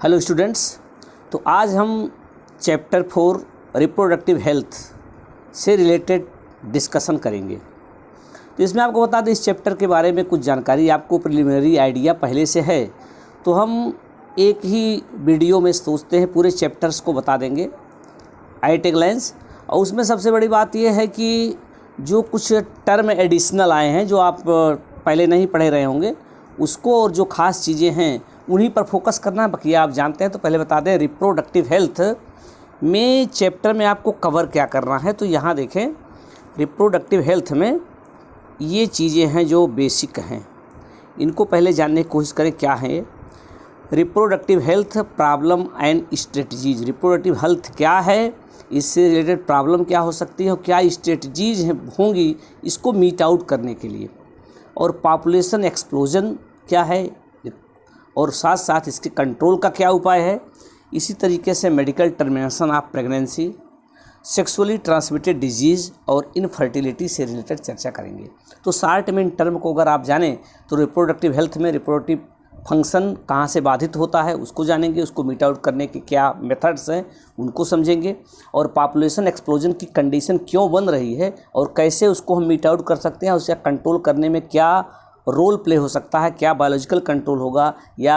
Hello students. तो आज हम चैप्टर 4 रिप्रोडक्टिव हेल्थ से रिलेटेड डिस्कशन करेंगे। तो इसमें आपको बता दें, इस चैप्टर के बारे में कुछ जानकारी आपको प्रिलिमिनरी आइडिया पहले से है, तो हम एक ही वीडियो में सोचते हैं पूरे चैप्टर्स को बता देंगे एट ए ग्लैंस। और उसमें सबसे बड़ी बात यह है कि जो कुछ टर्म एडिशनल आए हैं जो आप पहले नहीं पढ़े रहे होंगे उसको, और जो ख़ास चीज़ें हैं उन्हीं पर फोकस करना है। बाकी आप जानते हैं, तो पहले बता दें रिप्रोडक्टिव हेल्थ में चैप्टर में आपको कवर क्या करना है। तो यहाँ देखें, रिप्रोडक्टिव हेल्थ में ये चीज़ें हैं जो बेसिक हैं, इनको पहले जानने की कोशिश करें क्या है। Reproductive health problem and strategies. Reproductive health क्या है, इससे रिलेटेड प्रॉब्लम क्या हो सकती है और क्या स्ट्रेटजीज होंगी इसको मीट आउट करने के लिए, और पॉपुलेशन एक्सप्लोजन क्या है, और साथ साथ इसके कंट्रोल का क्या उपाय है। इसी तरीके से medical termination of pregnancy, sexually transmitted disease और इनफर्टिलिटी से रिलेटेड चर्चा करेंगे। तो शॉर्ट में इन टर्म को अगर आप जानें तो रिप्रोडक्टिव हेल्थ में रिप्रोडक्टिव फंक्शन कहाँ से बाधित होता है उसको जानेंगे, उसको मीट आउट करने के क्या मेथड्स हैं उनको समझेंगे, और पॉपुलेशन एक्सप्लोजन की कंडीशन क्यों बन रही है और कैसे उसको हम मीट आउट कर सकते हैं, उसे कंट्रोल करने में क्या रोल प्ले हो सकता है, क्या बायोलॉजिकल कंट्रोल होगा या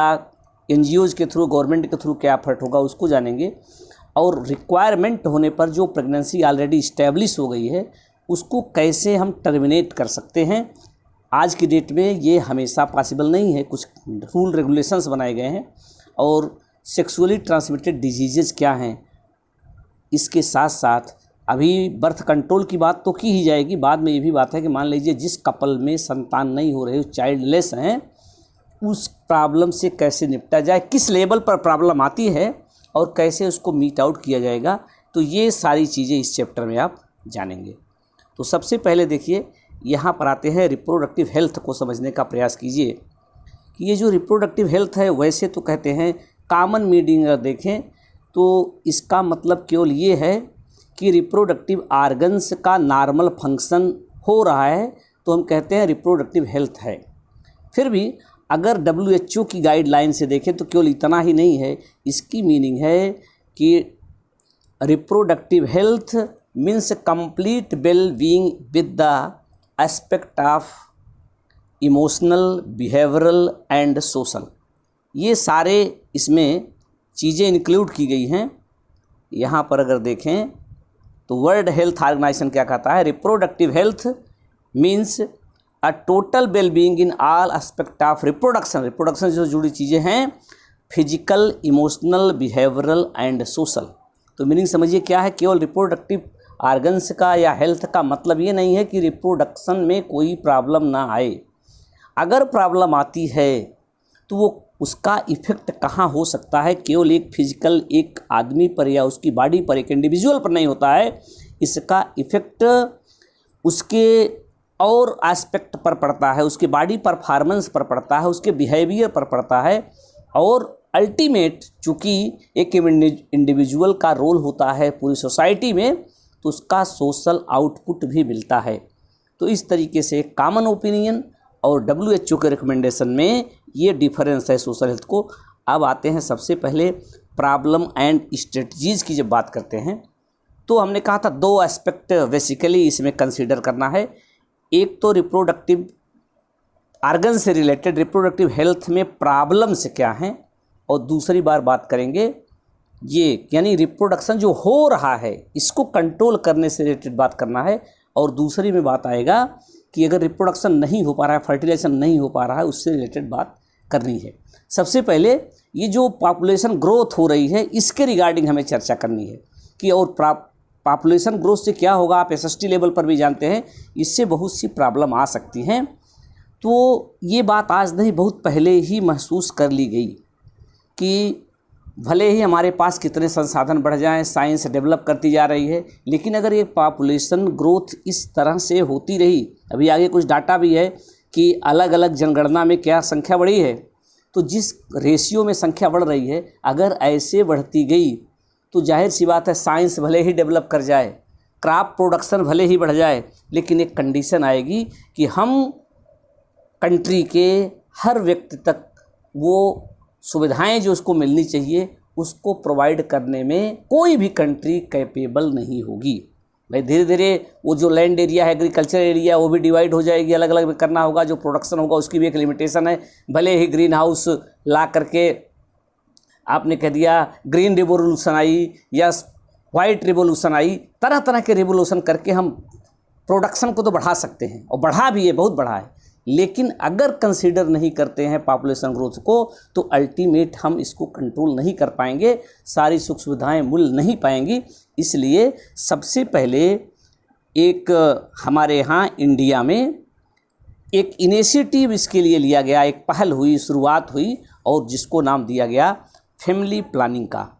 एनजीओज़ के थ्रू, गवर्नमेंट के थ्रू क्या एफर्ट होगा उसको जानेंगे। और रिक्वायरमेंट होने पर जो प्रेगनेंसी ऑलरेडी इस्टेब्लिश हो गई है उसको कैसे हम टर्मिनेट कर सकते हैं। आज की डेट में ये हमेशा पॉसिबल नहीं है, कुछ रूल रेगुलेशंस बनाए गए हैं। और सेक्सुअली ट्रांसमिटेड डिजीज़ क्या हैं, इसके साथ साथ अभी बर्थ कंट्रोल की बात तो की ही जाएगी, बाद में ये भी बात है कि मान लीजिए जिस कपल में संतान नहीं हो रहे, चाइल्डलेस हैं, उस प्रॉब्लम से कैसे निपटा जाए, किस लेवल पर प्रॉब्लम आती है और कैसे उसको मीट आउट किया जाएगा। तो ये सारी चीज़ें इस चैप्टर में आप जानेंगे। तो सबसे पहले देखिए, यहाँ पर आते हैं रिप्रोडक्टिव हेल्थ को समझने का प्रयास कीजिए कि ये जो रिप्रोडक्टिव हेल्थ है, वैसे तो कहते हैं कॉमन मीनिंग अगर देखें तो इसका मतलब केवल ये है कि रिप्रोडक्टिव आर्गन्स का नॉर्मल फंक्शन हो रहा है, तो हम कहते हैं रिप्रोडक्टिव हेल्थ है। फिर भी अगर WHO की गाइडलाइन से देखें तो केवल इतना ही नहीं है, इसकी मीनिंग है कि reproductive health means complete well being with the aspect of emotional, behavioural and social. ये सारे इसमें चीज़ें इंक्लूड की गई हैं। यहाँ पर अगर देखें तो वर्ल्ड हेल्थ ऑर्गेनाइजेशन क्या कहता है, reproductive health means a total well being in all aspect of reproduction. Reproduction से जुड़ी चीज़ें हैं physical, emotional, behavioural and social. तो मीनिंग समझिए क्या है, केवल रिप्रोडक्टिव ऑर्गन्स का या हेल्थ का मतलब ये नहीं है कि रिप्रोडक्शन में कोई प्रॉब्लम ना आए। अगर प्रॉब्लम आती है तो वो उसका इफ़ेक्ट कहाँ हो सकता है, केवल एक फिजिकल एक आदमी पर या उसकी बॉडी पर, एक इंडिविजुअल पर नहीं होता है। इसका इफ़ेक्ट उसके और एस्पेक्ट पर पड़ता है, उसके बॉडी परफॉर्मेंस पर पड़ता है, उसके बिहेवियर पर पड़ता है, और अल्टीमेट चूँकि एक इंडिविजुअल का रोल होता है पूरी सोसाइटी में, तो उसका सोशल आउटपुट भी मिलता है। तो इस तरीके से कॉमन ओपिनियन और WHO के रिकमेंडेशन में ये डिफरेंस है सोशल हेल्थ को। अब आते हैं सबसे पहले प्रॉब्लम एंड स्ट्रेटजीज़ की। जब बात करते हैं तो हमने कहा था दो एस्पेक्ट बेसिकली इसमें कंसीडर करना है। एक तो रिप्रोडक्टिव आर्गन से रिलेटेड रिप्रोडक्टिव हेल्थ में प्रॉब्लम्स क्या हैं, और दूसरी बार बात करेंगे ये यानी रिप्रोडक्शन जो हो रहा है इसको कंट्रोल करने से रिलेटेड बात करना है, और दूसरी में बात आएगा कि अगर रिप्रोडक्शन नहीं हो पा रहा है, फर्टिलाइजेशन नहीं हो पा रहा है, उससे रिलेटेड बात करनी है। सबसे पहले ये जो पॉपुलेशन ग्रोथ हो रही है इसके रिगार्डिंग हमें चर्चा करनी है कि और पॉपुलेशन ग्रोथ से क्या होगा। आप SST लेवल पर भी जानते हैं, इससे बहुत सी प्रॉब्लम आ सकती हैं। तो ये बात आज नहीं, बहुत पहले ही महसूस कर ली गई कि भले ही हमारे पास कितने संसाधन बढ़ जाएं, साइंस डेवलप करती जा रही है, लेकिन अगर ये पॉपुलेशन ग्रोथ इस तरह से होती रही, अभी आगे कुछ डाटा भी है कि अलग अलग जनगणना में क्या संख्या बढ़ी है, तो जिस रेशियो में संख्या बढ़ रही है अगर ऐसे बढ़ती गई तो जाहिर सी बात है साइंस भले ही डेवलप कर जाए, क्रॉप प्रोडक्शन भले ही बढ़ जाए, लेकिन एक कंडीशन आएगी कि हम कंट्री के हर व्यक्ति तक वो सुविधाएं जो उसको मिलनी चाहिए उसको प्रोवाइड करने में कोई भी कंट्री कैपेबल नहीं होगी। भाई धीरे धीरे वो जो लैंड एरिया है, एग्रीकल्चर एरिया, वो भी डिवाइड हो जाएगी, अलग अलग करना होगा। जो प्रोडक्शन होगा उसकी भी एक लिमिटेशन है। भले ही ग्रीन हाउस ला करके आपने कह दिया ग्रीन रिवोल्यूशन आई या वाइट रिवोल्यूशन आई, तरह तरह के रिवोल्यूशन करके हम प्रोडक्शन को तो बढ़ा सकते हैं और बढ़ा भी है, बहुत बढ़ा है। लेकिन अगर कंसीडर नहीं करते हैं पॉपुलेशन ग्रोथ को तो अल्टीमेट हम इसको कंट्रोल नहीं कर पाएंगे, सारी सुख सुविधाएं मिल नहीं पाएंगी। इसलिए सबसे पहले एक हमारे यहाँ इंडिया में एक इनिशिएटिव इसके लिए लिया गया, एक पहल हुई, शुरुआत हुई और जिसको नाम दिया गया फैमिली प्लानिंग का।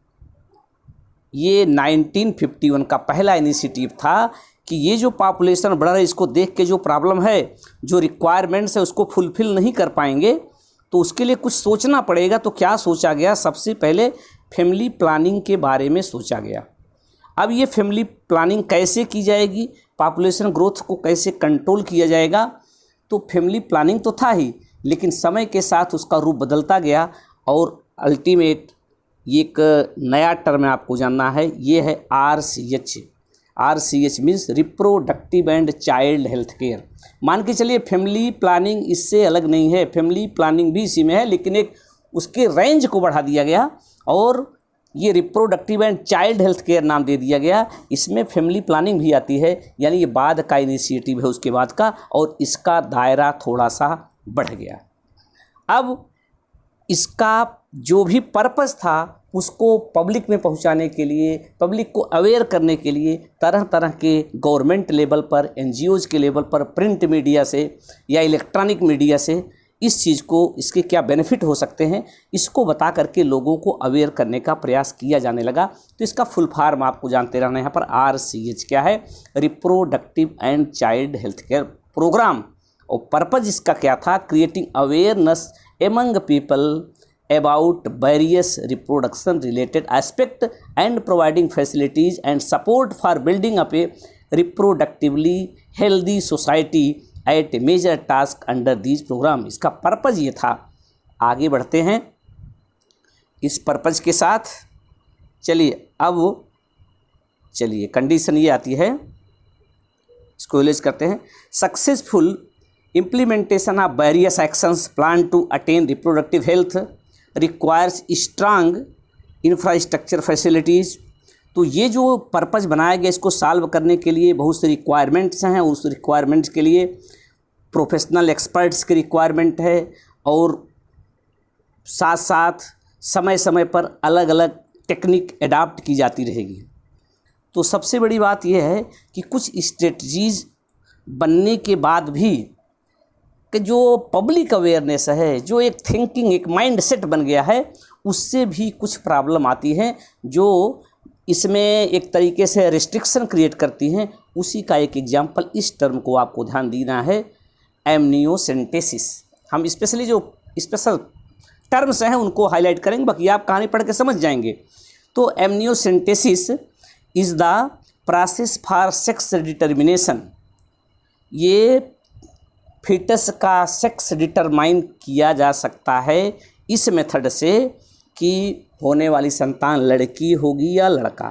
ये 1951 का पहला इनिशिएटिव था कि ये जो पॉपुलेशन बढ़ रहा है इसको देख के जो प्रॉब्लम है, जो रिक्वायरमेंट्स है उसको फुलफ़िल नहीं कर पाएंगे तो उसके लिए कुछ सोचना पड़ेगा। तो क्या सोचा गया? सबसे पहले फैमिली प्लानिंग के बारे में सोचा गया। अब ये फैमिली प्लानिंग कैसे की जाएगी, पॉपुलेशन ग्रोथ को कैसे कंट्रोल किया जाएगा? तो फैमिली प्लानिंग तो था ही, लेकिन समय के साथ उसका रूप बदलता गया और अल्टीमेट ये एक नया टर्म आपको जानना है, ये है RCH। RCH means reproductive and child health care. मान के चलिए फैमिली प्लानिंग इससे अलग नहीं है, फैमिली प्लानिंग भी इसी में है, लेकिन एक उसके रेंज को बढ़ा दिया गया और ये reproductive and child health care नाम दे दिया गया। इसमें फैमिली प्लानिंग भी आती है, यानी ये बाद का इनिशिएटिव है उसके बाद का, और इसका दायरा थोड़ा सा बढ़ गया। अब इसका जो भी पर्पस था उसको पब्लिक में पहुंचाने के लिए, पब्लिक को अवेयर करने के लिए तरह तरह के गवर्नमेंट लेवल पर, NGOs के लेवल पर, प्रिंट मीडिया से या इलेक्ट्रॉनिक मीडिया से इस चीज़ को, इसके क्या बेनिफिट हो सकते हैं, इसको बता करके लोगों को अवेयर करने का प्रयास किया जाने लगा। तो इसका फुल फॉर्म आपको जानते रहना। यहाँ पर RCH क्या है? Reproductive and child health care programme. और पर्पज़ इसका क्या था? Creating awareness among people about various reproduction related aspect and providing facilities and support for building up a reproductively healthy society at a major task under these program। इसका purpose ये था। आगे बढ़ते हैं इस पर्पज़ के साथ। चलिए कंडीशन ये आती है, इसको रिलीज करते हैं। Successful implementation of various actions planned to attain reproductive health requires strong infrastructure facilities। तो ये जो पर्पज़ बनाया गया इसको सॉल्व करने के लिए बहुत सी रिक्वायरमेंट्स हैं। उस रिक्वायरमेंट्स के लिए प्रोफेशनल एक्सपर्ट्स की रिक्वायरमेंट है और साथ साथ समय समय पर अलग अलग टेक्निक अडाप्ट की जाती रहेगी। तो सबसे बड़ी बात यह है कि कुछ स्ट्रेटजीज़ बनने के बाद भी कि जो पब्लिक अवेयरनेस है, जो एक थिंकिंग, एक माइंड सेट बन गया है, उससे भी कुछ प्रॉब्लम आती है जो इसमें एक तरीके से रिस्ट्रिक्शन क्रिएट करती हैं। उसी का एक एग्जांपल इस टर्म को आपको ध्यान देना है, एमनियोसेंटेसिस। हम स्पेशली जो स्पेशल टर्म्स हैं उनको हाईलाइट करेंगे, बाकी आप कहानी पढ़ के समझ जाएंगे। तो amniocentesis is the process for sex determination. ये फीटस का सेक्स डिटरमाइन किया जा सकता है इस मेथड से कि होने वाली संतान लड़की होगी या लड़का।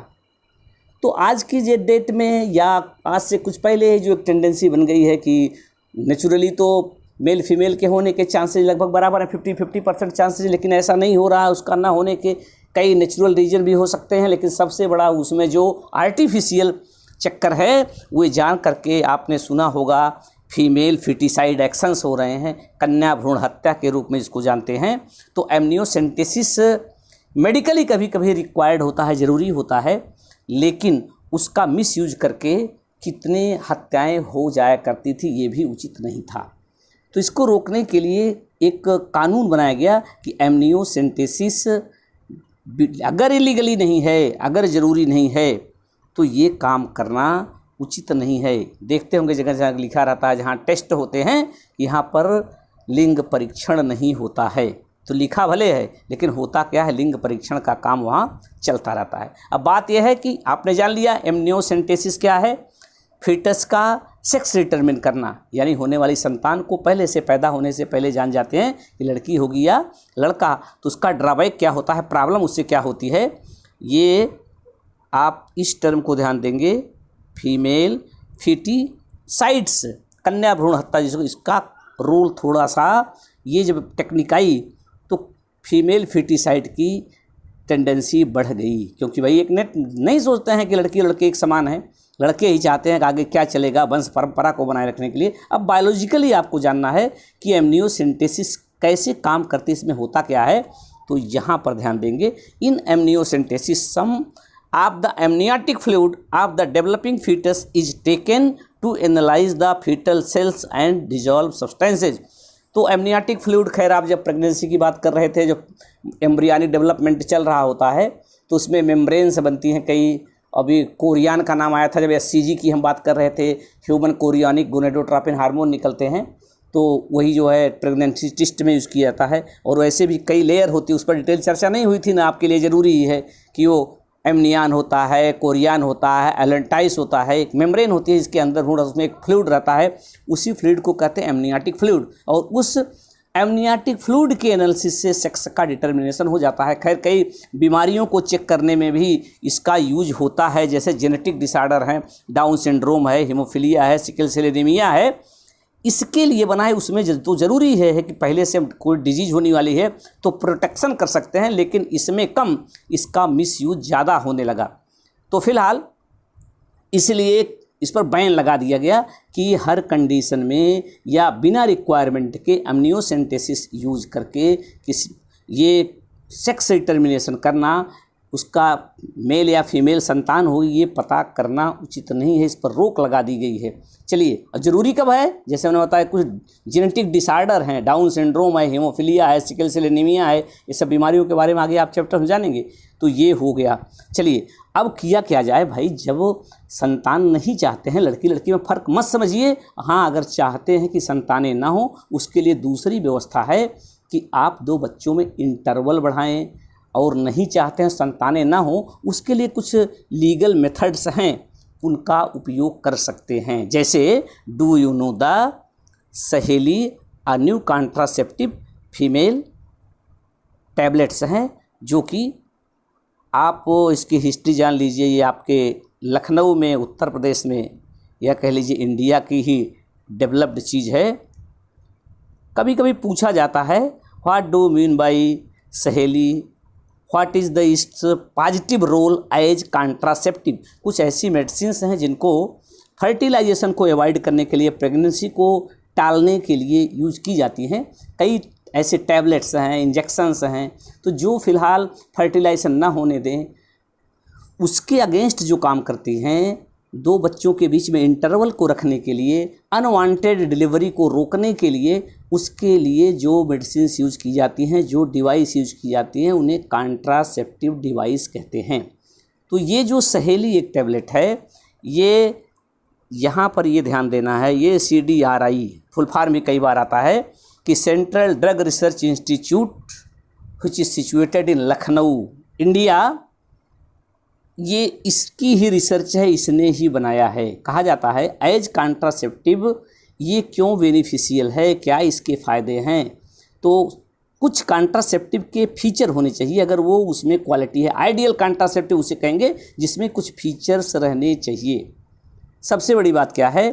तो आज की डेट में या आज से कुछ पहले जो एक टेंडेंसी बन गई है कि नेचुरली तो मेल फीमेल के होने के चांसेस लगभग बराबर हैं, 50-50% चांसेस, लेकिन ऐसा नहीं हो रहा। उसका ना होने के कई नेचुरल रीजन भी हो सकते हैं, लेकिन सबसे बड़ा उसमें जो आर्टिफिशियल चक्कर है वो जान करके आपने सुना होगा फीमेल फिटिसाइड एक्शंस हो रहे हैं, कन्या भ्रूण हत्या के रूप में जिसको जानते हैं। तो एमनियोसेंटेसिस मेडिकली कभी कभी रिक्वायर्ड होता है, ज़रूरी होता है, लेकिन उसका मिसयूज करके कितने हत्याएं हो जाया करती थी ये भी उचित नहीं था। तो इसको रोकने के लिए एक कानून बनाया गया कि एमनियोसेंटेसिस अगर इलीगली नहीं है, अगर ज़रूरी नहीं है तो ये काम करना उचित नहीं है। देखते होंगे जगह जगह लिखा रहता है जहाँ टेस्ट होते हैं यहाँ पर लिंग परीक्षण नहीं होता है। तो लिखा भले है लेकिन होता क्या है, लिंग परीक्षण का काम वहाँ चलता रहता है। अब बात यह है कि आपने जान लिया एमनियोसेंटेसिस क्या है। फीटस का सेक्स डिटरमिन करना, यानी होने वाली संतान को पहले से, पैदा होने से पहले जान जाते हैं कि लड़की होगी या लड़का, तो उसका ड्रॉबैक क्या होता है, प्रॉब्लम उससे क्या होती है, ये आप इस टर्म को ध्यान देंगे, फीमेल फीटिसाइड्स, कन्या भ्रूण हत्या जिसको, इसका रोल थोड़ा सा ये जब टेक्निकाई, तो फीमेल फीटिसाइड की टेंडेंसी बढ़ गई, क्योंकि भाई एक नेट नहीं सोचते हैं कि लड़की और लड़के एक समान हैं, लड़के ही चाहते हैं कि आगे क्या चलेगा वंश परंपरा को बनाए रखने के लिए। अब बायोलॉजिकली आपको जानना है कि एमनियोसिंथेसिस कैसे काम करती है, इसमें होता क्या है, तो यहाँ पर ध्यान देंगे। In amniocentesis some of the amniotic fluid of the developing foetus is taken to analyse the foetal cells and dissolve substances. तो एमनियाटिक फ्लूइड, खैर आप जब प्रेगनेंसी की बात कर रहे थे, जो एम्ब्रियानिक डेवलपमेंट चल रहा होता है, तो उसमें मेम्ब्रेन से बनती हैं कई, अभी कोरियन का नाम आया था जब एससीजी की हम बात कर रहे थे, ह्यूमन कोरियोनिक गोनेडोट्रोपिन हार्मोन निकलते हैं, तो वही जो है प्रेगनेंसी टेस्ट में यूज़ किया जाता है। और वैसे भी कई लेयर होती है, उस पर डिटेल चर्चा नहीं हुई थी ना, आपके लिए ज़रूरी ही है कि वो एमनियान होता है, कोरियन होता है, एलेंटाइस होता है, एक मेम्ब्रेन होती है इसके अंदर भ्रूण, उसमें एक फ्लूइड रहता है, उसी फ्लूइड को कहते हैं एमनियाटिक फ्लूइड, और उस एमनियाटिक फ्लूइड के एनालिसिस से सेक्स का डिटर्मिनेशन हो जाता है। खैर कई बीमारियों को चेक करने में भी इसका यूज होता है, जैसे जेनेटिक डिसऑर्डर हैं, डाउन सिंड्रोम है, हीमोफीलिया है, सिकल सेल एनीमिया है, इसके लिए बना है। उसमें तो ज़रूरी है कि पहले से कोई डिजीज होने वाली है तो प्रोटेक्शन कर सकते हैं, लेकिन इसमें कम, इसका मिसयूज ज़्यादा होने लगा, तो फिलहाल इसलिए इस पर बैन लगा दिया गया कि हर कंडीशन में या बिना रिक्वायरमेंट के एमनियोसिंथेसिस यूज करके किसी ये सेक्स डिटर्मिनेशन करना, उसका मेल या फीमेल संतान हो, ये पता करना उचित नहीं है, इस पर रोक लगा दी गई है। चलिए, और ज़रूरी कब है, जैसे मैंने बताया कुछ जेनेटिक डिसऑर्डर हैं, डाउन सिंड्रोम है, हीमोफीलिया है, सिकल सेल एनीमिया है, ये सब बीमारियों के बारे में आगे आप चैप्टर में जानेंगे, तो ये हो गया। चलिए, अब किया क्या जाए भाई, जब संतान नहीं चाहते हैं, लड़की लड़की में फ़र्क मत समझिए, हाँ अगर चाहते हैं कि संतानें ना हो, उसके लिए दूसरी व्यवस्था है कि आप 2 बच्चों में इंटरवल बढ़ाएं, और नहीं चाहते हैं संतानें ना हो, उसके लिए कुछ लीगल मेथड्स हैं, उनका उपयोग कर सकते हैं। जैसे डू यू नो द सहेली, a new contraceptive female tablets हैं, जो कि आप इसकी हिस्ट्री जान लीजिए, ये आपके लखनऊ में, उत्तर प्रदेश में, या कह लीजिए इंडिया की ही डेवलप्ड चीज़ है। कभी कभी पूछा जाता है what do mean by Saheli, what is the it's positive role as contraceptive. कुछ ऐसी मेडिसिन्स हैं जिनको फर्टिलाइजेशन को अवॉइड करने के लिए, प्रेगनेंसी को टालने के लिए यूज की जाती हैं। कई ऐसे टैबलेट्स हैं, इंजेक्शंस हैं, तो जो फ़िलहाल फर्टिलाइजेशन ना होने दें, उसके अगेंस्ट जो काम करती हैं, 2 बच्चों के बीच में इंटरवल को रखने के लिए, अनवांटेड डिलीवरी को रोकने के लिए, उसके लिए जो मेडिसिन यूज़ की जाती हैं, जो डिवाइस यूज़ की जाती हैं, उन्हें कॉन्ट्रासेप्टिव डिवाइस कहते हैं। तो ये जो सहेली एक टैबलेट है, ये यहाँ पर ये ध्यान देना है, ये CDRI फुल फॉर्म भी कई बार आता है कि central drug research institute which is situated in Lucknow, India, ये इसकी ही रिसर्च है, इसने ही बनाया है। कहा जाता है एज कॉन्ट्रासेप्टिव ये क्यों बेनिफिशियल है, क्या इसके फ़ायदे हैं, तो कुछ कॉन्ट्रासेप्टिव के फीचर होने चाहिए, अगर वो उसमें क्वालिटी है। आइडियल कॉन्ट्रासेप्टिव उसे कहेंगे जिसमें कुछ फीचर्स रहने चाहिए। सबसे बड़ी बात क्या है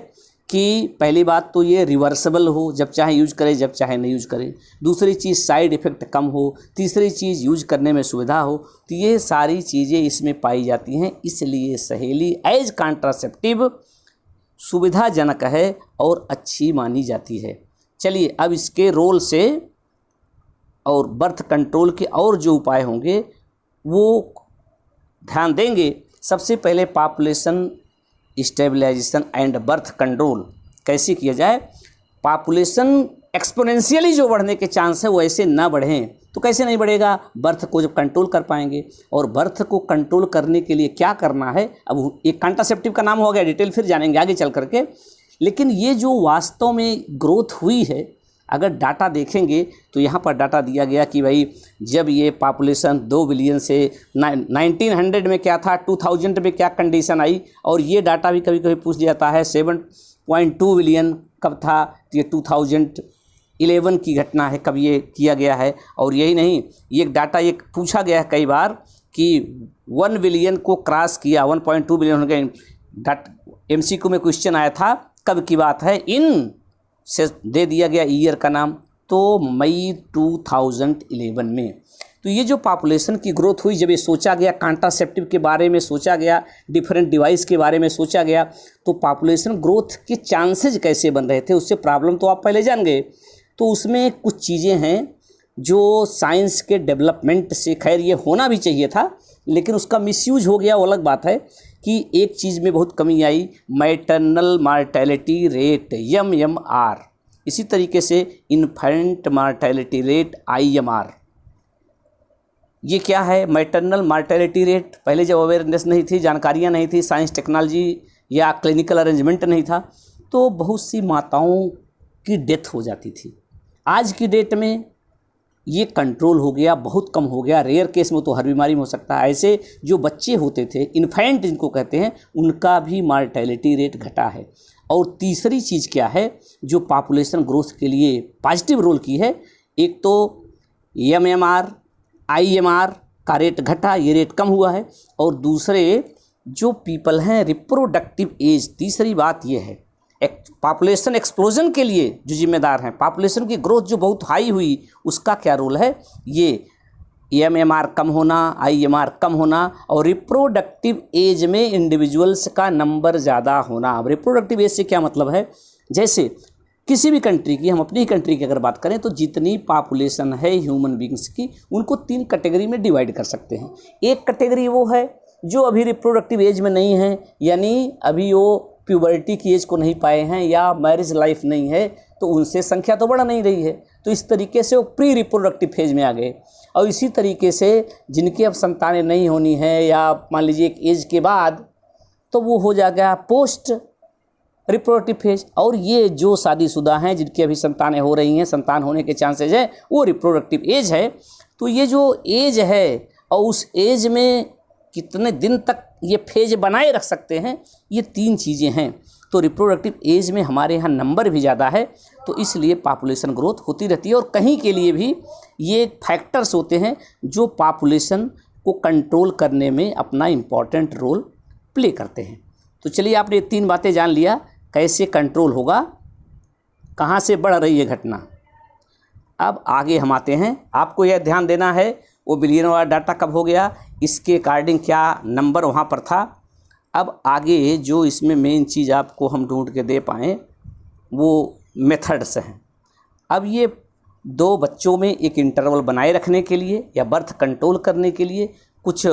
कि पहली बात तो ये रिवर्सिबल हो, जब चाहे यूज करें, जब चाहे नहीं यूज करें। दूसरी चीज़ साइड इफ़ेक्ट कम हो। तीसरी चीज़ यूज करने में सुविधा हो। तो ये सारी चीज़ें इसमें पाई जाती हैं, इसलिए सहेली एज कॉन्ट्रासेप्टिव सुविधाजनक है और अच्छी मानी जाती है। चलिए, अब इसके रोल से और बर्थ कंट्रोल के और जो उपाय होंगे वो ध्यान देंगे। सबसे पहले population stabilisation and birth control कैसे किया जाए। पॉपुलेशन एक्सपोनेंशियली जो बढ़ने के चांस है वो ऐसे ना बढ़ें, तो कैसे नहीं बढ़ेगा, बर्थ को जब कंट्रोल कर पाएंगे। और बर्थ को कंट्रोल करने के लिए क्या करना है, अब एक कॉन्ट्रासेप्टिव का नाम हो गया, डिटेल फिर जानेंगे आगे चल करके। लेकिन ये जो वास्तव में ग्रोथ हुई है अगर डाटा देखेंगे तो यहाँ पर डाटा दिया गया कि भाई जब ये पॉपुलेशन 2 बिलियन से 1900 में क्या था, 2000 में क्या कंडीशन आई, और ये डाटा भी कभी कभी पूछ जाता है 7.2 बिलियन कब था, ये 2011 की घटना है, कब ये किया गया है। और यही नहीं, ये डाटा ये पूछा गया है कई बार कि 1 बिलियन को क्रॉस किया, 1.2 बिलियन हो गए। MCQ में क्वेश्चन आया था कब की बात है, इन से दे दिया गया ईयर का नाम, तो मई 2011 में। तो ये जो पॉपुलेशन की ग्रोथ हुई, जब ये सोचा गया कॉन्ट्रासेप्टिव के बारे में सोचा गया, डिफरेंट डिवाइस के बारे में सोचा गया, तो पॉपुलेशन ग्रोथ के चांसेज कैसे बन रहे थे, उससे प्रॉब्लम तो आप पहले जान गए। तो उसमें कुछ चीज़ें हैं जो साइंस के डेवलपमेंट से, खैर ये होना भी चाहिए था लेकिन उसका मिसयूज हो गया, वो अलग बात है कि एक चीज़ में बहुत कमी आई, मैटरनल मार्टेलिटी रेट MMR, इसी तरीके से इन्फेंट मार्टेलिटी रेट IMR। ये क्या है मैटरनल मार्टेलिटी रेट? पहले जब अवेयरनेस नहीं थी, जानकारियाँ नहीं थी, साइंस टेक्नोलॉजी या क्लिनिकल अरेंजमेंट नहीं था, तो बहुत सी माताओं की डेथ हो जाती थी। आज की डेट में ये कंट्रोल हो गया, बहुत कम हो गया। रेयर केस में तो हर बीमारी में हो सकता है। ऐसे जो बच्चे होते थे, इन्फेंट जिनको कहते हैं, उनका भी मार्टेलिटी रेट घटा है। और तीसरी चीज़ क्या है जो पॉपुलेशन ग्रोथ के लिए पॉजिटिव रोल की है, एक तो MMR IMR का रेट घटा, ये रेट कम हुआ है। और दूसरे जो पीपल हैं रिप्रोडक्टिव एज, तीसरी बात ये है पॉपुलेशन एक्सप्लोजन के लिए जो जिम्मेदार हैं, पॉपुलेशन की ग्रोथ जो बहुत हाई हुई, उसका क्या रोल है, ये MMR कम होना, IMR कम होना, और रिप्रोडक्टिव एज में इंडिविजुअल्स का नंबर ज़्यादा होना। अब रिप्रोडक्टिव एज से क्या मतलब है, जैसे किसी भी कंट्री की, हम अपनी कंट्री की अगर बात करें तो जितनी पॉपुलेशन है ह्यूमन बींग्स की, उनको 3 कैटेगरी में डिवाइड कर सकते हैं। एक कैटेगरी वो है जो अभी रिप्रोडक्टिव एज में नहीं है, यानी अभी वो प्यूबर्टी की एज को नहीं पाए हैं या मैरिज लाइफ नहीं है, तो उनसे संख्या तो बढ़ नहीं रही है, तो इस तरीके से वो प्री रिप्रोडक्टिव फेज में आ गए। और इसी तरीके से जिनकी अब संतानें नहीं होनी है या मान लीजिए एक एज के बाद, तो वो हो जाएगा पोस्ट रिप्रोडक्टिव फेज। और ये जो शादीशुदा हैं जिनकी अभी संतानें हो रही हैं, संतान होने के चांसेज है, वो रिप्रोडक्टिव एज है। तो ये जो एज है और उस एज में कितने दिन तक ये फेज बनाए रख सकते हैं, ये 3 चीज़ें हैं। तो रिप्रोडक्टिव एज में हमारे यहाँ नंबर भी ज़्यादा है, तो इसलिए पॉपुलेशन ग्रोथ होती रहती है। और कहीं के लिए भी ये फैक्टर्स होते हैं जो पॉपुलेशन को कंट्रोल करने में अपना इम्पॉर्टेंट रोल प्ले करते हैं। तो चलिए, आपने ये 3 बातें जान लिया, कैसे कंट्रोल होगा, कहाँ से बढ़ रही है घटना। अब आगे हम आते हैं, आपको यह ध्यान देना है वो बिलियन वाला डाटा कब हो गया, इसके अकॉर्डिंग क्या नंबर वहाँ पर था। अब आगे जो इसमें मेन चीज़ आपको हम ढूंढ के दे पाएँ वो मेथड्स हैं। अब ये 2 बच्चों में एक इंटरवल बनाए रखने के लिए या बर्थ कंट्रोल करने के लिए कुछ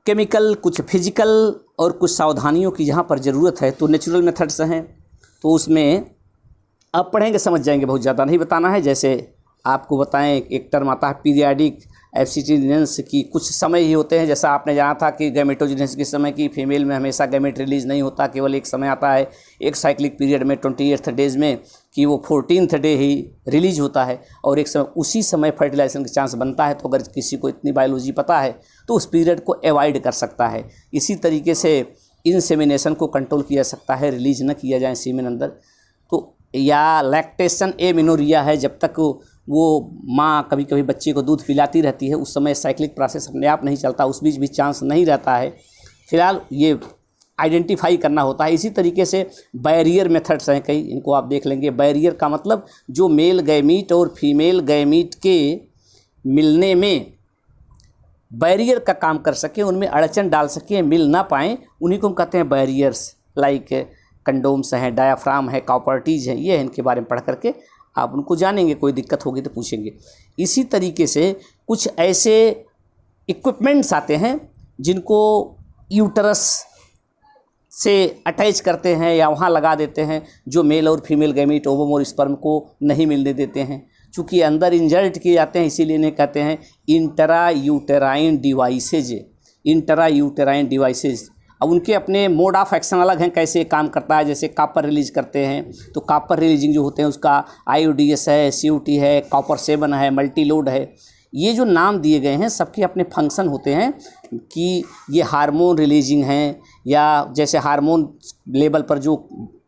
केमिकल, कुछ फिजिकल और कुछ सावधानियों की जहाँ पर ज़रूरत है, तो नेचुरल मेथड्स हैं। तो उसमें आप पढ़ेंगे समझ जाएंगे, बहुत ज़्यादा नहीं बताना है। जैसे आपको बताएं, एक टर्म आता है पीरियाडिक एब्स्टिनेंस की, कुछ समय ही होते हैं। जैसा आपने जाना था कि गैमेटोजेनेसिस के समय की फीमेल में हमेशा गैमेट रिलीज़ नहीं होता, केवल एक समय आता है एक साइक्लिक पीरियड में 28th डेज में कि वो 14th डे ही रिलीज होता है, और एक समय उसी समय फर्टिलाइजेशन का चांस बनता है। तो अगर किसी को इतनी बायोलॉजी पता है तो उस पीरियड को अवॉइड कर सकता है। इसी तरीके से इंसेमिनेशन को कंट्रोल किया जा सकता है, रिलीज न किया जाए सीमेन अंदर। तो या लैक्टेशन एमिनोरिया है, जब तक वो माँ कभी कभी बच्चे को दूध पिलाती रहती है, उस समय साइक्लिक प्रोसेस अपने आप नहीं चलता, उस बीच भी चांस नहीं रहता है। फिलहाल ये आइडेंटिफाई करना होता है। इसी तरीके से बैरियर मेथड्स हैं कई, इनको आप देख लेंगे। बैरियर का मतलब जो मेल गैमीट और फीमेल गैमीट के मिलने में बैरियर का काम कर सके, उनमें अड़चन डाल सके, मिल ना पाएँ, उन्हीं को हम कहते हैं बैरियर्स। लाइक कंडोम्स हैं, डायाफ्राम है, कॉपर्टीज हैं, ये है, इनके बारे में पढ़ करके आप उनको जानेंगे, कोई दिक्कत होगी तो पूछेंगे। इसी तरीके से कुछ ऐसे इक्विपमेंट्स आते हैं जिनको यूटरस से अटैच करते हैं या वहाँ लगा देते हैं, जो मेल और फीमेल गैमीट, ओवम और स्पर्म को नहीं मिलने देते हैं। चूँकि अंदर इंजर्ट किए जाते हैं, इसीलिए इन्हें कहते हैं intra uterine devices. Intra uterine devices अब उनके अपने मोड ऑफ एक्शन अलग हैं, कैसे काम करता है। जैसे कॉपर रिलीज करते हैं तो कॉपर रिलीजिंग जो होते हैं उसका IODS है, COT है, कॉपर 7 है, मल्टीलोड है। ये जो नाम दिए गए हैं सबके अपने फंक्शन होते हैं कि ये हार्मोन रिलीजिंग हैं, या जैसे हार्मोन लेवल पर जो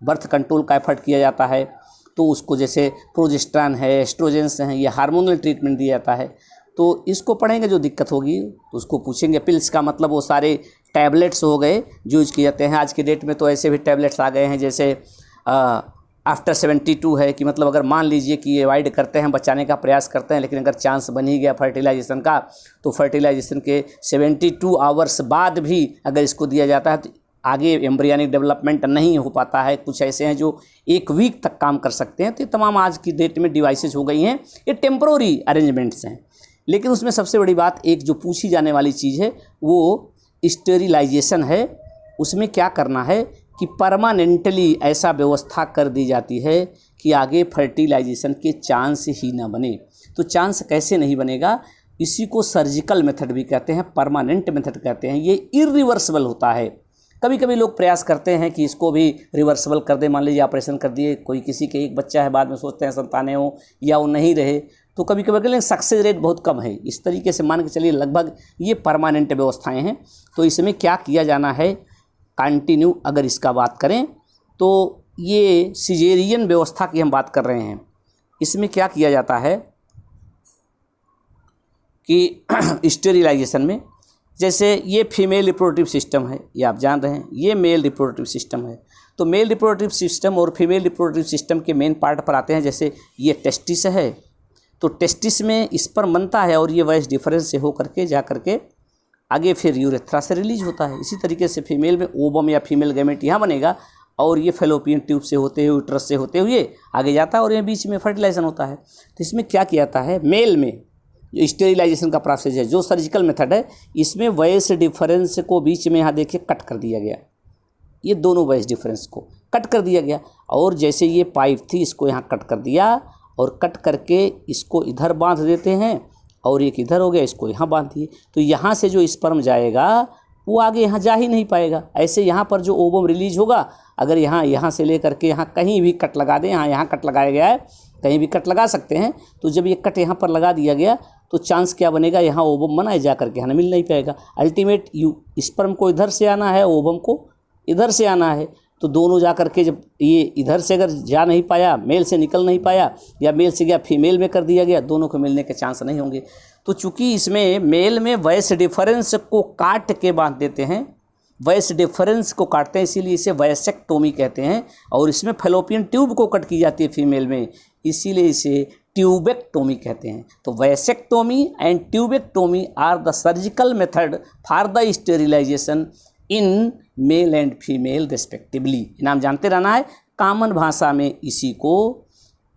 बर्थ कंट्रोल का एफर्ट किया जाता है तो उसको जैसे प्रोजेस्टेरॉन है, एस्ट्रोजेंस हैं, ये हार्मोनल ट्रीटमेंट दिया जाता है। तो इसको पढ़ेंगे जो दिक्कत होगी तो उसको पूछेंगे। पिल्स का मतलब वो सारे टैबलेट्स हो गए जो यूज किए जाते हैं। आज के डेट में तो ऐसे भी टैबलेट्स आ गए हैं जैसे आफ्टर 72 है कि मतलब अगर मान लीजिए कि अवॉइड करते हैं, बचाने का प्रयास करते हैं, लेकिन अगर चांस बन ही गया फर्टिलाइजेशन का तो फर्टिलाइजेशन के 72 आवर्स बाद भी अगर इसको दिया जाता है तो आगे एम्ब्रियनिक डेवलपमेंट नहीं हो पाता है। कुछ ऐसे हैं जो 1 वीक तक काम कर सकते हैं। तो ये तमाम आज की डेट में डिवाइसेस हो गई हैं, ये टेम्पररी अरेंजमेंट्स हैं। लेकिन उसमें सबसे बड़ी बात एक जो पूछी जाने वाली चीज़ है वो स्टेरिलाइजेशन है। उसमें क्या करना है कि परमानेंटली ऐसा व्यवस्था कर दी जाती है कि आगे फर्टिलाइजेशन के चांस ही ना बने। तो चांस कैसे नहीं बनेगा, इसी को सर्जिकल मेथड भी कहते हैं, परमानेंट मेथड कहते हैं। ये इरिवर्सिबल होता है। कभी कभी लोग प्रयास करते हैं कि इसको भी रिवर्सिबल कर दें। मान लीजिए ऑपरेशन कर दिए, कोई किसी के एक बच्चा है, बाद में सोचते हैं संतानें हो या वो नहीं रहे, तो कभी कभी लेकिन सक्सेस रेट बहुत कम है। इस तरीके से मान के चलिए लगभग ये परमानेंट व्यवस्थाएं हैं। तो इसमें क्या किया जाना है, कंटिन्यू अगर इसका बात करें तो ये सिजेरियन व्यवस्था की हम बात कर रहे हैं। इसमें क्या किया जाता है कि स्टेरिलाइजेशन में जैसे ये फीमेल रिप्रोडक्टिव सिस्टम है, ये आप जान रहे हैं, ये मेल रिप्रोडक्टिव सिस्टम है। तो मेल रिप्रोडक्टिव सिस्टम और फीमेल रिप्रोडक्टिव सिस्टम के मेन पार्ट पर आते हैं। जैसे ये टेस्टिस है तो टेस्टिस में स्पर्म बनता है और ये वॉइस डिफरेंस से हो करके जा करके आगे फिर यूरेथ्रा से रिलीज होता है। इसी तरीके से फीमेल में ओवम या फीमेल गैमेट यहाँ बनेगा और ये फेलोपियन ट्यूब से होते हुए यूट्रस से होते हुए आगे जाता है और ये बीच में फर्टिलाइजेशन होता है। तो इसमें क्या किया जाता है, मेल में जो स्टेरिलाइजेशन का प्रोसेस है, जो सर्जिकल मेथड है, इसमें वॉइस डिफरेंस को बीच में यहाँ देखिए कट कर दिया गया। ये दोनों वॉइस डिफरेंस को कट कर दिया गया और जैसे ये पाइप थी इसको यहाँ कट कर दिया और कट करके इसको इधर बांध देते हैं और एक इधर हो गया, इसको यहाँ बांध दिए। तो यहाँ से जो स्पर्म जाएगा वो आगे यहाँ जा ही नहीं पाएगा। ऐसे यहाँ पर जो ओवम रिलीज होगा, अगर यहाँ से लेकर के यहाँ कहीं भी कट लगा दें, यहाँ कट लगाया गया है, कहीं भी कट लगा सकते हैं। तो जब ये कट यहाँ पर लगा दिया गया तो चांस क्या बनेगा, यहाँ ओवम बनाए जा करके यहाँ मिल नहीं पाएगा। अल्टीमेट स्पर्म को इधर से आना है, ओवम को इधर से आना है। तो दोनों जा करके जब ये इधर से अगर जा नहीं पाया, मेल से निकल नहीं पाया या मेल से गया फीमेल में कर दिया गया, दोनों को मिलने के चांस नहीं होंगे। तो चूंकि इसमें मेल में वॉइस डिफरेंस को काट के बांध देते हैं, वॉइस डिफरेंस को काटते हैं, इसीलिए इसे वॉइसेक्टोमी कहते हैं। और इसमें फेलोपियन ट्यूब को कट की जाती है फीमेल में, इसीलिए इसे ट्यूबेक्टोमी कहते हैं। तो vasectomy and tubectomy are the surgical method for the sterilisation in male and female respectively. नाम जानते रहना है। कॉमन भाषा में इसी को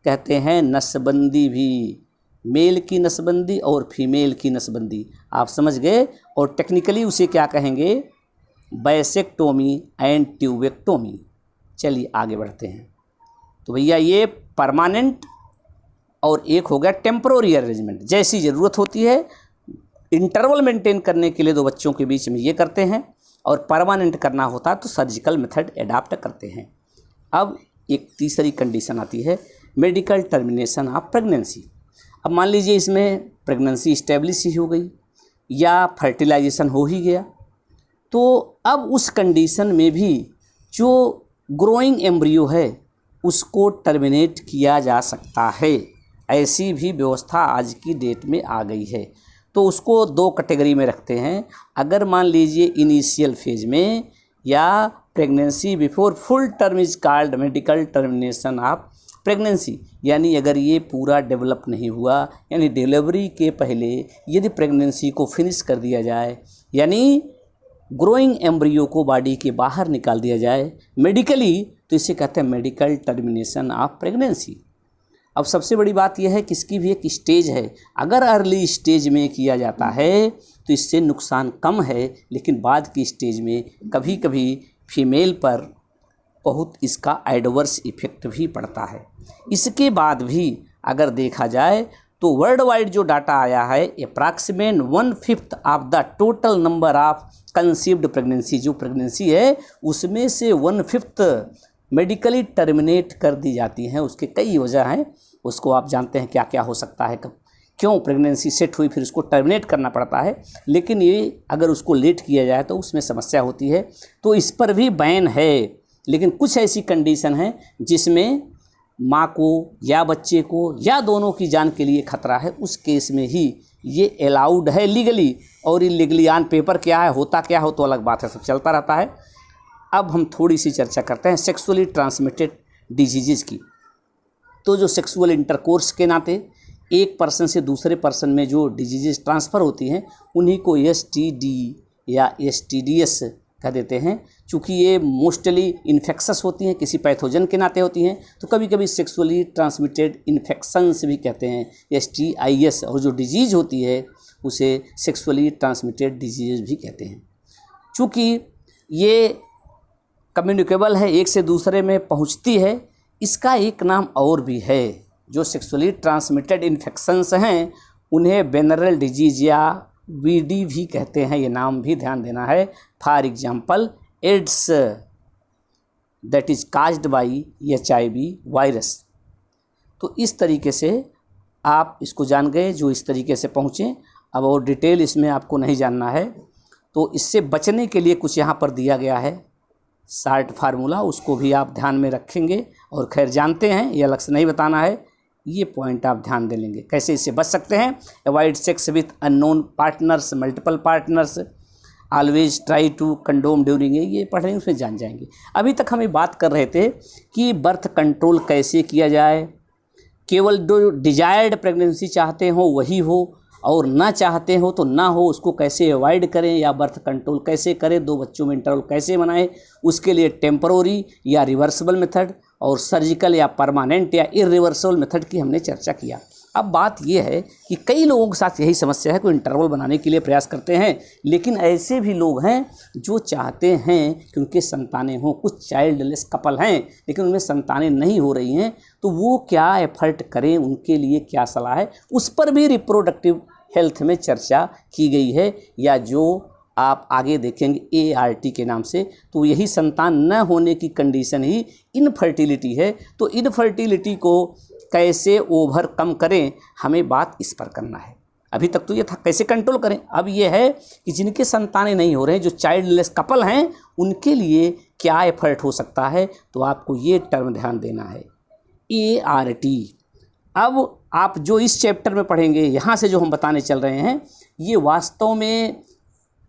कहते हैं नसबंदी भी, मेल की नसबंदी और फीमेल की नसबंदी, आप समझ गए। और टेक्निकली उसे क्या कहेंगे, वॉइसेक्टोमी एंड ट्यूबेक्टोमी। चलिए आगे बढ़ते हैं। तो भैया ये परमानेंट और एक हो गया टेम्पररी अरेंजमेंट। जैसी ज़रूरत होती है इंटरवल मेंटेन करने के लिए दो बच्चों के बीच में ये करते हैं, और परमानेंट करना होता है तो सर्जिकल मेथड एडाप्ट करते हैं। अब एक तीसरी कंडीशन आती है, मेडिकल टर्मिनेशन ऑफ प्रेगनेंसी। अब मान लीजिए इसमें प्रेगनेंसी इस्टेब्लिश ही हो गई या फर्टिलाइजेशन हो ही गया, तो अब उस कंडीशन में भी जो ग्रोइंग एम्ब्रियो है उसको टर्मिनेट किया जा सकता है। ऐसी भी व्यवस्था आज की डेट में आ गई है। तो उसको 2 कैटेगरी में रखते हैं। अगर मान लीजिए इनिशियल फेज में या pregnancy before full term is called medical termination of pregnancy, यानी अगर ये पूरा डेवलप नहीं हुआ, यानी डिलीवरी के पहले यदि प्रेगनेंसी को फिनिश कर दिया जाए, यानी ग्रोइंग एम्ब्रियो को बॉडी के बाहर निकाल दिया जाए मेडिकली, तो इसे कहते हैं मेडिकल टर्मिनेशन ऑफ प्रेगनेंसी। अब सबसे बड़ी बात यह है कि इसकी भी एक स्टेज है। अगर अर्ली स्टेज में किया जाता है तो इससे नुकसान कम है, लेकिन बाद की स्टेज में कभी कभी फीमेल पर बहुत इसका एडवर्स इफेक्ट भी पड़ता है। इसके बाद भी अगर देखा जाए तो वर्ल्ड वाइड जो डाटा आया है approximate 1/5 of the total number of conceived pregnancy, जो प्रेगनेंसी है उसमें से 1/5 मेडिकली टर्मिनेट कर दी जाती हैं। उसके कई वजह हैं, उसको आप जानते हैं क्या क्या हो सकता है, कब क्यों प्रेगनेंसी सेट हुई फिर उसको टर्मिनेट करना पड़ता है, लेकिन ये अगर उसको लेट किया जाए तो उसमें समस्या होती है। तो इस पर भी बैन है, लेकिन कुछ ऐसी कंडीशन है जिसमें माँ को या बच्चे को या दोनों की जान के लिए खतरा है, उस केस में ही ये अलाउड है लीगली। और इलीगली ऑन पेपर क्या है, होता क्या हो तो अलग बात है, सब चलता रहता है। अब हम थोड़ी सी चर्चा करते हैं सेक्सुअली ट्रांसमिटेड डिजीज़ की। तो जो सेक्सुअल इंटरकोर्स के नाते एक पर्सन से दूसरे पर्सन में जो डिजीज़ ट्रांसफ़र होती हैं उन्हीं को STD या STDs कह देते हैं। चूँकि ये मोस्टली इन्फेक्शस होती हैं, किसी पैथोजन के नाते होती हैं, तो कभी कभी सेक्सुअली ट्रांसमिटेड इन्फेक्शंस भी कहते हैं, STIs। और जो डिजीज़ होती है उसे सेक्सुअली ट्रांसमिटेड डिजीज़ भी कहते हैं। चूँकि ये कम्युनिकेबल है, एक से दूसरे में पहुँचती है, इसका एक नाम और भी है। जो सेक्सुअली ट्रांसमिटेड इन्फेक्शंस हैं उन्हें वेनरल डिजीज़ या VD भी कहते हैं, ये नाम भी ध्यान देना है। For example AIDS that is caused by HIV virus. तो इस तरीके से आप इसको जान गए, जो इस तरीके से पहुँचें। अब और डिटेल इसमें आपको नहीं जानना है, तो इससे बचने के लिए कुछ यहाँ पर दिया गया है शार्ट फार्मूला, उसको भी आप ध्यान में रखेंगे। और खैर जानते हैं, ये अलग से नहीं बताना है, ये पॉइंट आप ध्यान दे लेंगे कैसे इससे बच सकते हैं। Avoid sex with unknown partners, multiple partners, always try to condom during, ये पढ़ रहे हैं उसमें जान जाएंगे। अभी तक हम ये बात कर रहे थे कि बर्थ कंट्रोल कैसे किया जाए, केवल जो डिजायर्ड प्रेगनेंसी चाहते हो वही हो, और ना चाहते हो तो ना हो, उसको कैसे अवॉइड करें या बर्थ कंट्रोल कैसे करें, 2 बच्चों में इंटरवल कैसे बनाएं, उसके लिए टेम्परोरी या रिवर्सिबल मेथड और सर्जिकल या परमानेंट या इरिवर्सिबल मेथड की हमने चर्चा किया। अब बात यह है कि कई लोगों के साथ यही समस्या है, कोई इंटरवल बनाने के लिए प्रयास करते हैं, लेकिन ऐसे भी लोग हैं जो चाहते हैं कि उनके संतानें हों। कुछ चाइल्डलेस कपल हैं लेकिन उनमें संतानें नहीं हो रही हैं, तो वो क्या एफर्ट करें, उनके लिए क्या सलाह है, उस पर भी रिप्रोडक्टिव हेल्थ में चर्चा की गई है, या जो आप आगे देखेंगे ART के नाम से। तो यही संतान न होने की कंडीशन ही इनफर्टिलिटी है। तो इनफर्टिलिटी को कैसे ओवरकम करें, हमें बात इस पर करना है। अभी तक तो ये था कैसे कंट्रोल करें, अब ये है कि जिनके संतानें नहीं हो रहे हैं, जो चाइल्डलेस कपल हैं, उनके लिए क्या एफर्ट हो सकता है। तो आपको ये टर्म ध्यान देना है, ART। अब आप जो इस चैप्टर में पढ़ेंगे, यहाँ से जो हम बताने चल रहे हैं, ये वास्तव में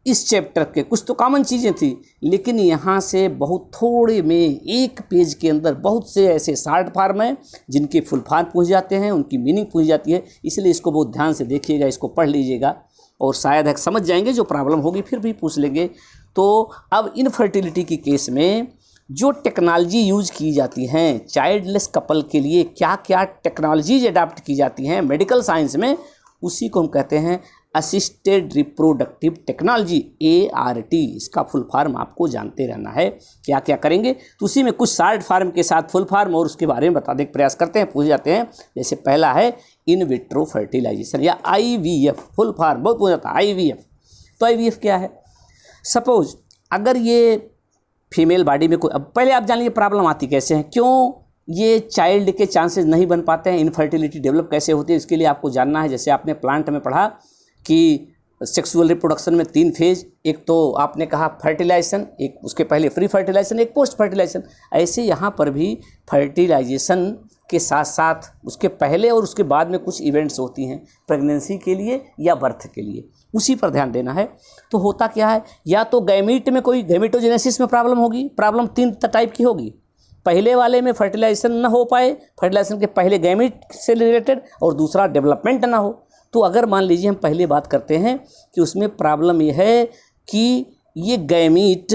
इस चैप्टर के कुछ तो कॉमन चीज़ें थी, लेकिन यहाँ से बहुत थोड़े में एक पेज के अंदर बहुत से ऐसे शॉर्ट फॉर्म हैं जिनके फुल फॉर्म पूछ जाते हैं, उनकी मीनिंग पूछ जाती है। इसलिए इसको बहुत ध्यान से देखिएगा, इसको पढ़ लीजिएगा और शायद समझ जाएंगे। जो प्रॉब्लम होगी फिर भी पूछ लेंगे। तो अब इनफर्टिलिटी की केस में जो टेक्नोलॉजी यूज़ की जाती हैं चाइल्डलेस कपल के लिए, क्या क्या टेक्नोलॉजीज अडाप्ट की जाती हैं मेडिकल साइंस में, उसी को हम कहते हैं असिस्टेड रिप्रोडक्टिव टेक्नोलॉजी, ART। इसका फुल फॉर्म आपको जानते रहना है, क्या क्या करेंगे। तो उसी में कुछ शॉर्ट फॉर्म के साथ फुल फॉर्म और उसके बारे में बताने का प्रयास करते हैं, पूछ जाते हैं। जैसे पहला है इन विट्रो फर्टिलाइजेशन या IVF, फुल फॉर्म बहुत पूछ जाता है IVF। तो IVF क्या है? सपोज अगर ये फीमेल बॉडी में कोई, अब पहले आप जान लीजिए प्रॉब्लम आती कैसे है, क्यों ये चाइल्ड के चांसेस नहीं बन पाते हैं, इनफर्टिलिटी डेवलप कैसे होती है, इसके लिए आपको जानना है। जैसे आपने प्लांट में पढ़ा कि सेक्सुअल रिप्रोडक्शन में 3 फेज, एक तो आपने कहा फर्टिलाइजेशन, एक उसके पहले प्री फर्टिलाइजेशन, एक पोस्ट फर्टिलाइजेशन। ऐसे यहाँ पर भी फर्टिलाइजेशन के साथ साथ उसके पहले और उसके बाद में कुछ इवेंट्स होती हैं प्रेगनेंसी के लिए या बर्थ के लिए, उसी पर ध्यान देना है। तो होता क्या है, या तो गैमीट में कोई गैमीटोजेनेसिस में प्रॉब्लम होगी, प्रॉब्लम 3 टाइप की होगी। पहले वाले में फर्टिलाइजेशन ना हो पाए, फर्टिलाइजेशन के पहले गैमीट से रिलेटेड, और दूसरा डेवलपमेंट ना हो। तो अगर मान लीजिए हम पहले बात करते हैं कि उसमें प्रॉब्लम यह है कि ये गैमीट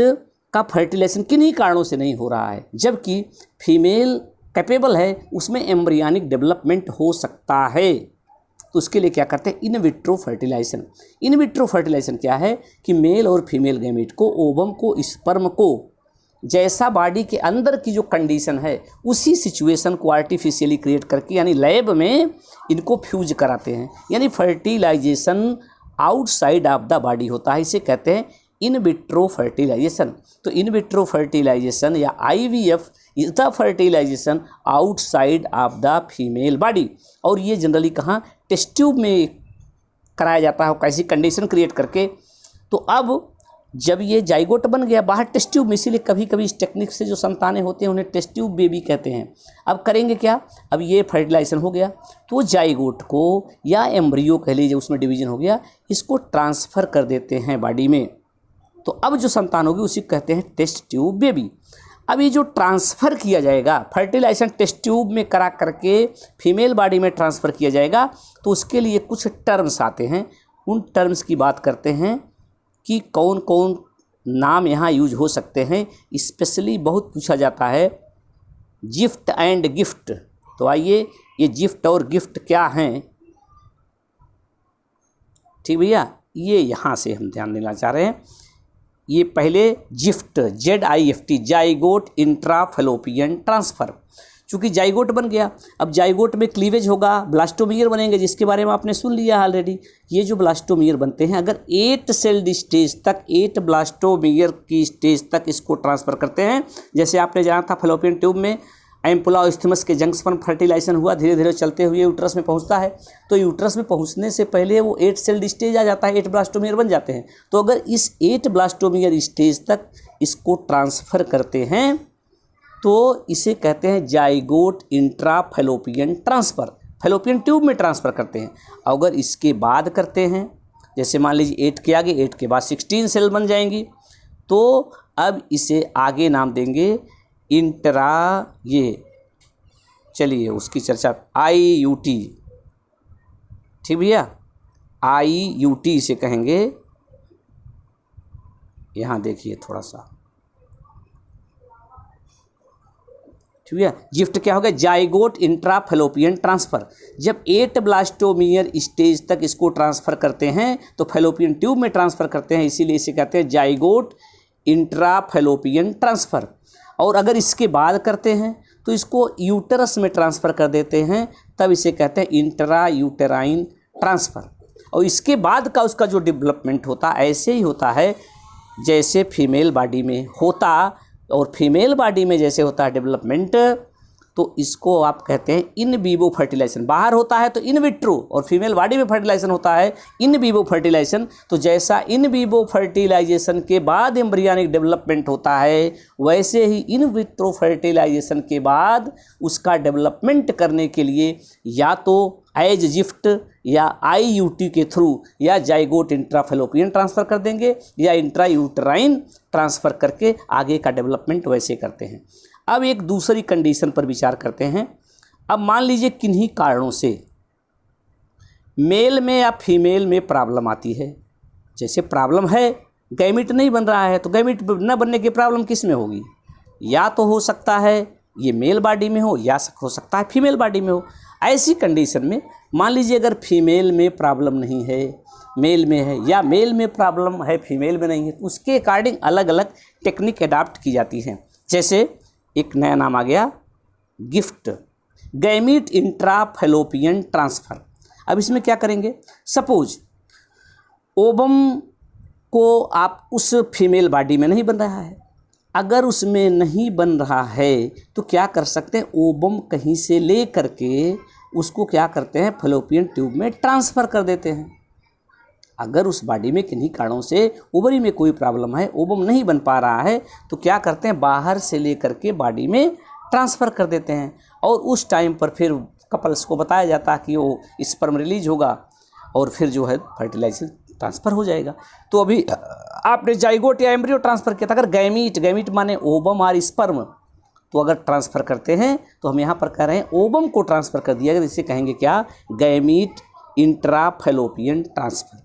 का फर्टिलाइजेशन किन्हीं कारणों से नहीं हो रहा है, जबकि फीमेल कैपेबल है, उसमें एम्ब्रियनिक डेवलपमेंट हो सकता है। तो उसके लिए क्या करते हैं, in vitro fertilisation. In vitro fertilisation क्या है कि मेल और फीमेल गैमीट को, ओवम को, स्पर्म को जैसा बॉडी के अंदर की जो कंडीशन है उसी सिचुएशन को आर्टिफिशियली क्रिएट करके यानी लैब में इनको फ्यूज कराते हैं, यानी fertilisation outside of the body होता है, इसे कहते हैं इन विट्रो फर्टिलाइजेशन। तो इन विट्रो फर्टिलाइजेशन या IVF is the fertilisation outside of the female body, और ये जनरली कहाँ, टेस्ट ट्यूब में कराया जाता है, कैसी कंडीशन क्रिएट करके। तो अब जब ये जाइगोट बन गया बाहर टेस्ट ट्यूब में, इसीलिए कभी कभी इस टेक्निक से जो संतानें होते हैं उन्हें टेस्ट ट्यूब बेबी कहते हैं। अब करेंगे क्या, अब ये फर्टिलाइजेशन हो गया तो जाइगोट को या एम्ब्रियो कह लीजिए, उसमें डिवीजन हो गया, इसको ट्रांसफ़र कर देते हैं बॉडी में। तो अब जो संतान होगी उसी कहते हैं टेस्ट ट्यूब बेबी। अब ये जो ट्रांसफ़र किया जाएगा, फर्टिलाइजेशन टेस्ट ट्यूब में करा करके फीमेल बॉडी में ट्रांसफ़र किया जाएगा, तो उसके लिए कुछ टर्म्स आते हैं। उन टर्म्स की बात करते हैं कि कौन कौन नाम यहाँ यूज हो सकते हैं। स्पेशली बहुत पूछा जाता है जिफ्ट एंड गिफ्ट। तो आइए, ये जिफ्ट और गिफ्ट क्या हैं, ठीक भैया, ये यहाँ से हम ध्यान देना चाह रहे हैं। ये पहले जिफ्ट, ZIFT, जाइगोट इंट्राफैलोपियन ट्रांसफ़र। चूँकि जाइगोट बन गया, अब जाइगोट में क्लीवेज होगा, ब्लास्टोमियर बनेंगे, जिसके बारे में आपने सुन लिया ऑलरेडी। ये जो ब्लास्टोमियर बनते हैं, अगर 8 सेल्ड स्टेज तक, 8 ब्लास्टोमियर की स्टेज तक इसको ट्रांसफ़र करते हैं। जैसे आपने जाना था फैलोपियन ट्यूब में एम्पुला और इस्थमस के जंक्शन फर्टिलाइजेशन हुआ, धीरे धीरे चलते हुए यूट्रस में पहुंचता है। तो यूट्रस में पहुंचने से पहले वो 8 सेल्ड स्टेज आ जाता है, 8 ब्लास्टोमियर बन जाते हैं। तो अगर इस 8 ब्लास्टोमियर स्टेज तक इसको ट्रांसफ़र करते हैं तो इसे कहते हैं जाइगोट इंट्राफैलोपियन ट्रांसफ़र, फैलोपियन ट्यूब में ट्रांसफ़र करते हैं। अगर इसके बाद करते हैं, जैसे मान लीजिए 8 के आगे, 8 के बाद 16 सेल बन जाएंगी, तो अब इसे आगे नाम देंगे इंट्रा, ये चलिए उसकी चर्चा IUT, ठीक भैया, IUT इसे कहेंगे। यहाँ देखिए थोड़ा सा, ठीक है। जिफ्ट क्या हो गया, जाइगोट इंट्राफैलोपियन ट्रांसफ़र। जब 8 ब्लास्टोमियर स्टेज तक इसको ट्रांसफ़र करते हैं तो फैलोपियन ट्यूब में ट्रांसफ़र करते हैं, इसीलिए इसे कहते हैं जाइगोट इंट्राफैलोपियन ट्रांसफ़र। और अगर इसके बाद करते हैं तो इसको यूटरस में ट्रांसफ़र कर देते हैं, तब इसे कहते हैं इंट्रा यूटेराइन ट्रांसफ़र। और इसके बाद का उसका जो डेवलपमेंट होता ऐसे ही होता है जैसे फीमेल बॉडी में होता, और फीमेल बॉडी में जैसे होता है डेवलपमेंट, तो इसको आप कहते हैं इन विवो फर्टिलाइजेशन। बाहर होता है तो इन विट्रो, और फीमेल बॉडी में फर्टिलाइजेशन होता है इन विवो फर्टिलाइजेशन। तो जैसा इन विवो फर्टिलाइजेशन के बाद एम्ब्रियनिक डेवलपमेंट होता है, वैसे ही इन विट्रो फर्टिलाइजेशन के बाद उसका डेवलपमेंट करने के लिए या तो एज जिफ्ट या IUT के थ्रू या जाइगोट इंट्राफैलोपियन ट्रांसफ़र कर देंगे, या इंट्रा यूटेराइन ट्रांसफ़र करके आगे का डेवलपमेंट वैसे करते हैं। अब एक दूसरी कंडीशन पर विचार करते हैं। अब मान लीजिए किन्हीं कारणों से मेल में या फीमेल में प्रॉब्लम आती है। जैसे प्रॉब्लम है, गैमिट नहीं बन रहा है, तो गैमिट न बनने की प्रॉब्लम किस में होगी, या तो हो सकता है ये मेल बॉडी में हो, या हो सकता है फीमेल बॉडी में हो। ऐसी कंडीशन में मान लीजिए अगर फीमेल में प्रॉब्लम नहीं है, मेल में है, या मेल में प्रॉब्लम है फीमेल में नहीं है, तो उसके अकॉर्डिंग अलग अलग टेक्निक अडाप्ट की जाती हैं। जैसे एक नया नाम आ गया गिफ्ट, गैमीट इंट्राफैलोपियन ट्रांसफ़र। अब इसमें क्या करेंगे, सपोज ओवम को आप उस फीमेल बॉडी में नहीं बन रहा है, अगर उसमें नहीं बन रहा है तो क्या कर सकते हैं, ओवम कहीं से ले करके उसको क्या करते हैं, फैलोपियन ट्यूब में ट्रांसफ़र कर देते हैं। अगर उस बॉडी में किन्हीं कारणों से ओवरी में कोई प्रॉब्लम है, ओवम नहीं बन पा रहा है, तो क्या करते हैं, बाहर से ले करके बॉडी में ट्रांसफ़र कर देते हैं। और उस टाइम पर फिर कपल्स को बताया जाता है कि वो स्पर्म रिलीज होगा और फिर जो है फर्टिलाइजेशन ट्रांसफ़र हो जाएगा। तो अभी आपने जाइगोट या एम्ब्रियो ट्रांसफ़र किया था, अगर गैमीट माने ओवम और स्पर्म, तो अगर ट्रांसफ़र करते हैं तो हम यहाँ पर कह रहे हैं ओवम को ट्रांसफ़र कर दिया गया, इसे कहेंगे क्या, गैमीट इंट्राफैलोपियन ट्रांसफ़र।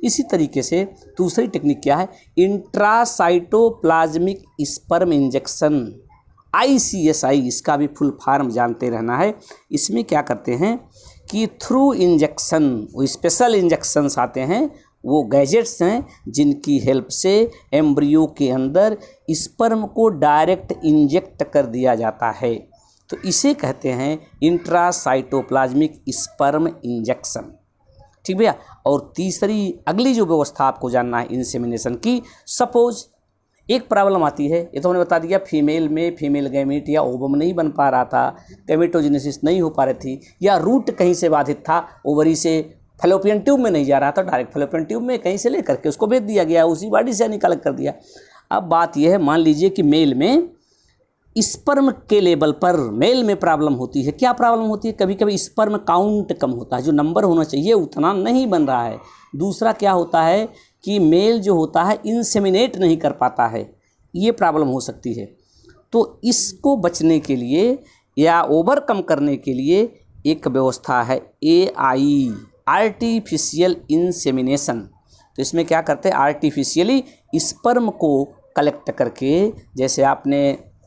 इसी तरीके से दूसरी टेक्निक क्या है, इंट्रासाइटोप्लाज्मिक स्पर्म इंजेक्शन, ICSI, इसका भी फुल फॉर्म जानते रहना है। इसमें क्या करते हैं कि थ्रू इंजेक्शन, वो स्पेशल इंजेक्शंस आते हैं, वो गैजेट्स हैं जिनकी हेल्प से एम्ब्रियो के अंदर स्पर्म को डायरेक्ट इंजेक्ट कर दिया जाता है। तो इसे कहते हैं इंट्रासाइटोप्लाज्मिक स्पर्म इंजेक्शन। ठीक भैया। और तीसरी अगली जो व्यवस्था आपको जानना है इंसेमिनेशन की, सपोज एक प्रॉब्लम आती है, ये तो हमने बता दिया, फीमेल में फीमेल गैमीट या ओवम नहीं बन पा रहा था, गैमेटोजेनेसिस नहीं हो पा रही थी, या रूट कहीं से बाधित था, ओवरी से फैलोपियन ट्यूब में नहीं जा रहा था, डायरेक्ट फैलोपियन ट्यूब में कहीं से लेकर के उसको भेज दिया गया, उसी बॉडी से निकाल कर दिया। अब बात यह है, मान लीजिए कि मेल में स्पर्म के लेवल पर मेल में प्रॉब्लम होती है। क्या प्रॉब्लम होती है? कभी कभी स्पर्म काउंट कम होता है, जो नंबर होना चाहिए उतना नहीं बन रहा है। दूसरा क्या होता है कि मेल जो होता है इंसेमिनेट नहीं कर पाता है, ये प्रॉब्लम हो सकती है। तो इसको बचने के लिए या ओवरकम करने के लिए एक व्यवस्था है AI, आर्टिफिशियल इंसेमिनेशन। तो इसमें क्या करते हैं, आर्टिफिशियली स्पर्म को कलेक्ट करके, जैसे आपने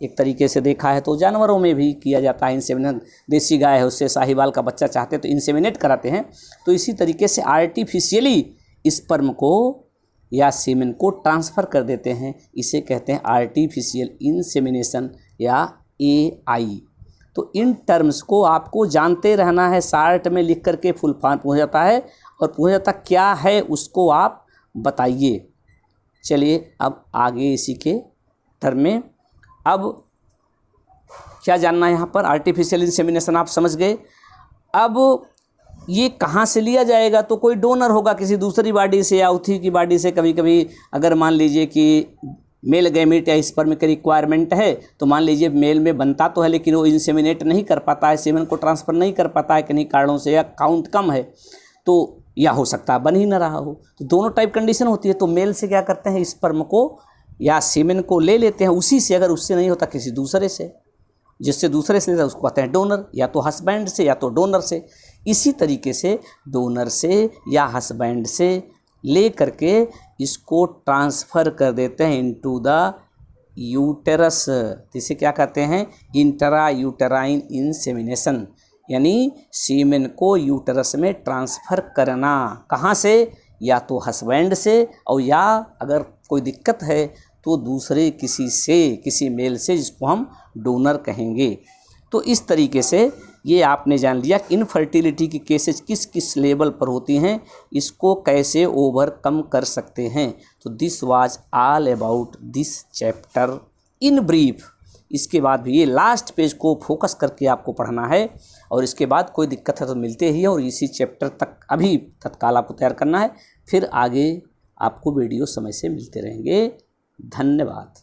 एक तरीके से देखा है तो जानवरों में भी किया जाता है इंसेमिनेशन। देसी गाय है, उससे साहिवाल का बच्चा चाहते हैं तो इंसेमिनेट कराते हैं। तो इसी तरीके से आर्टिफिशियली स्पर्म को या सीमेन को ट्रांसफ़र कर देते हैं, इसे कहते हैं आर्टिफिशियल इंसेमिनेशन या AI। तो इन टर्म्स को आपको जानते रहना है, शार्ट में लिख करके फुल फॉर्म पूछा जाता है और पूछा जाता क्या है उसको आप बताइए। चलिए अब आगे इसी के टर्म में, अब क्या जानना है यहाँ पर, आर्टिफिशियल इंसेमिनेशन आप समझ गए। अब ये कहाँ से लिया जाएगा, तो कोई डोनर होगा किसी दूसरी बॉडी से या उथी की बॉडी से। कभी कभी अगर मान लीजिए कि मेल गैमेट या स्पर्म की रिक्वायरमेंट है, तो मान लीजिए मेल में बनता तो है लेकिन वो इंसेमिनेट नहीं कर पाता है, सीमेन को ट्रांसफ़र नहीं कर पाता है किन्हीं कारणों से, या काउंट कम है, तो या हो सकता है बन ही ना रहा हो। तो दोनों टाइप कंडीशन होती है। तो मेल से क्या करते हैं, स्पर्म को या सीमेन को ले लेते हैं उसी से, अगर उससे नहीं होता किसी दूसरे से, जिससे दूसरे से लेता है उसको कहते हैं डोनर, या तो हस्बैंड से या तो डोनर से। इसी तरीके से डोनर से या हस्बैंड से ले करके इसको ट्रांसफ़र कर देते हैं इनटू द यूटेरस। इसे क्या कहते हैं, इंट्रा यूटेराइन इंसेमिनेशन, यानी सीमेन को यूटेरस में ट्रांसफ़र करना। कहाँ से, या तो हस्बैंड से, और या अगर कोई दिक्कत है तो दूसरे किसी से, किसी मेल से, जिसको हम डोनर कहेंगे। तो इस तरीके से ये आपने जान लिया कि इनफर्टिलिटी की केसेस किस किस लेवल पर होती हैं, इसको कैसे ओवरकम कर सकते हैं। तो this was all about this chapter in brief. इसके बाद भी ये लास्ट पेज को फोकस करके आपको पढ़ना है, और इसके बाद कोई दिक्कत है तो मिलते ही, और इसी चैप्टर तक अभी तत्काल आपको तैयार करना है, फिर आगे आपको वीडियो समय से मिलते रहेंगे। धन्यवाद।